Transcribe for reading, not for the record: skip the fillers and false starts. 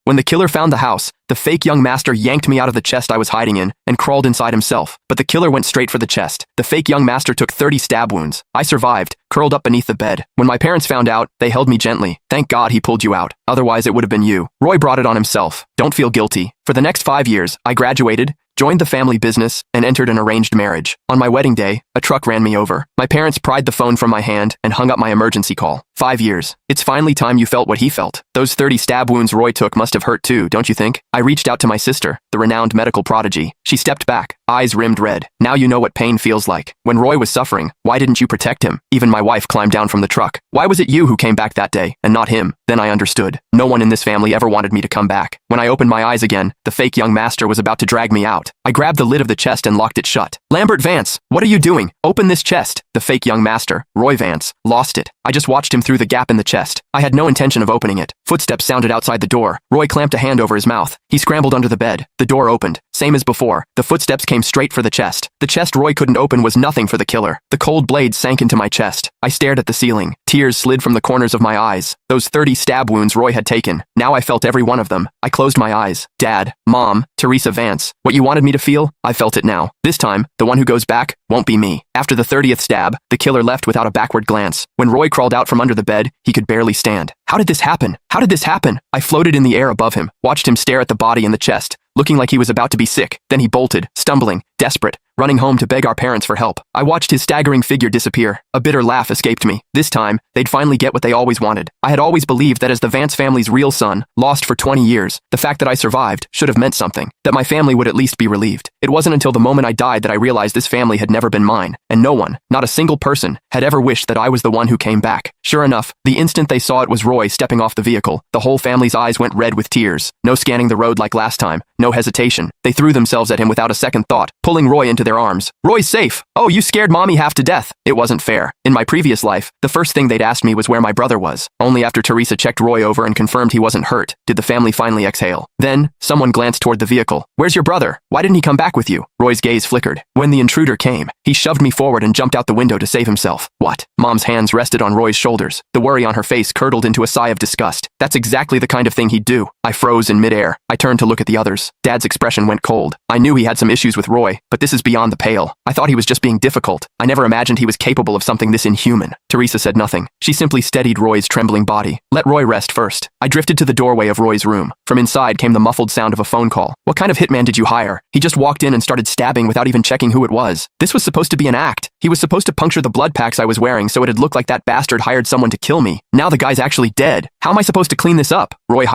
When the killer found the house, the fake young master yanked me out of the chest I was hiding in and crawled inside himself. But the killer went straight for the chest. The fake young master took 30 stab wounds. I survived, curled up beneath the bed. When my parents found out, they held me gently. Thank God he pulled you out. Otherwise, it would have been you. Roy brought it on himself. Don't feel guilty. For the next 5 years, I graduated, joined the family business, and entered an arranged marriage. On my wedding day, a truck ran me over. My parents pried the phone from my hand and hung up my emergency call. 5 years. It's finally time you felt what he felt. Those 30 stab wounds Roy took must have hurt too, don't you think? I reached out to my sister, the renowned medical prodigy. She stepped back, eyes rimmed red. Now you know what pain feels like. When Roy was suffering, why didn't you protect him? Even my wife climbed down from the truck. Why was it you who came back that day, and not him? Then I understood. No one in this family ever wanted me to come back. When I opened my eyes again, the fake young master was about to drag me out. I grabbed the lid of the chest and locked it shut. Lambert Vance, what are you doing? Open this chest. The fake young master, Roy Vance, lost it. I just watched him through the gap in the chest. I had no intention of opening it. Footsteps sounded outside the door. Roy clamped a hand over his mouth. He scrambled under the bed. The door opened. Same as before. The footsteps came straight for the chest. The chest Roy couldn't open was nothing for the killer. The cold blade sank into my chest. I stared at the ceiling. Tears slid from the corners of my eyes. Those 30 stab wounds Roy had taken. Now I felt every one of them. I closed my eyes. Dad, Mom, Teresa Vance. What you wanted me to feel? I felt it now. This time, the one who goes back won't be me. After the 30th stab, the killer left without a backward glance. When Roy crawled out from under the bed, he could barely stand. How did this happen? How did this happen? I floated in the air above him, watched him stare at the body in the chest, looking like he was about to be sick. Then he bolted, stumbling, desperate, running home to beg our parents for help. I watched his staggering figure disappear. A bitter laugh escaped me. This time, they'd finally get what they always wanted. I had always believed that as the Vance family's real son, lost for 20 years, the fact that I survived should have meant something, that my family would at least be relieved. It wasn't until the moment I died that I realized this family had never been mine, and no one, not a single person, had ever wished that I was the one who came back. Sure enough, the instant they saw it was Roy stepping off the vehicle, the whole family's eyes went red with tears. No scanning the road like last time, no hesitation. They threw themselves at him without a second thought, pulling Roy into their arms. Roy's safe. Oh, you scared mommy half to death. It wasn't fair. In my previous life, the first thing they'd asked me was where my brother was. Only after Teresa checked Roy over and confirmed he wasn't hurt, did the family finally exhale. Then, someone glanced toward the vehicle. Where's your brother? Why didn't he come back with you? Roy's gaze flickered. When the intruder came, he shoved me forward and jumped out the window to save himself. What? Mom's hands rested on Roy's shoulders. The worry on her face curdled into a sigh of disgust. That's exactly the kind of thing he'd do. I froze in midair. I turned to look at the others. Dad's expression went cold. I knew he had some issues with Roy, but this is beyond the pale. I thought he was just being difficult. I never imagined he was capable of something this inhuman. Teresa said nothing. She simply steadied Roy's trembling body. Let Roy rest first. I drifted to the doorway of Roy's room. From inside came the muffled sound of a phone call. What kind of hitman did you hire? He just walked in and started stabbing without even checking who it was. This was supposed to be an act. He was supposed to puncture the blood packs I was wearing so it'd look like that bastard hired someone to kill me. Now the guy's actually dead. How am I supposed to clean this up? Roy